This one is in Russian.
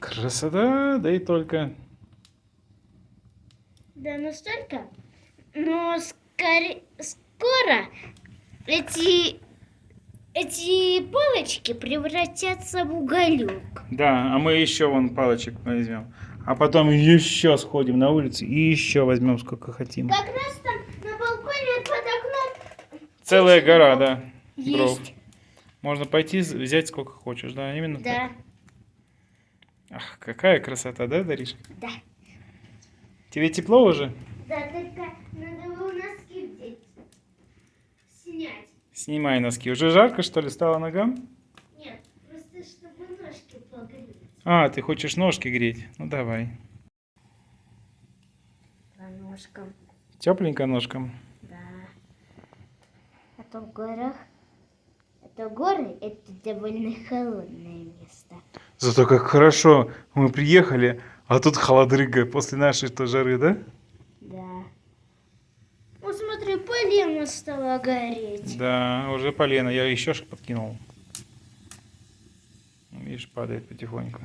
Красота, да и только. Да, настолько. Но скоро эти палочки превратятся в уголек. Да, а мы еще вон палочек возьмем. А потом еще сходим на улицу и еще возьмем сколько хотим. Как раз там на балконе под окном Целая куча гора, дров да. Дров. есть. Можно пойти взять сколько хочешь, да, именно Да, так. Ах, какая красота, да, Даришка? да. Тебе тепло уже? Да, только надо было носки взять. Снять. Снимай носки. Уже жарко, что ли, стало ногам? Нет, просто чтобы ножки погреть. А, ты хочешь ножки греть? Ну давай. По ножкам. Тепленько ножкам. Да. А то в горах. Это горы, это довольно холодное место. Зато как хорошо мы приехали, а тут холодрыга после нашей-то жары, да? Да. Вот смотри, полено стало гореть. Да, уже полено. Я еще подкинул. Видишь, падает потихоньку.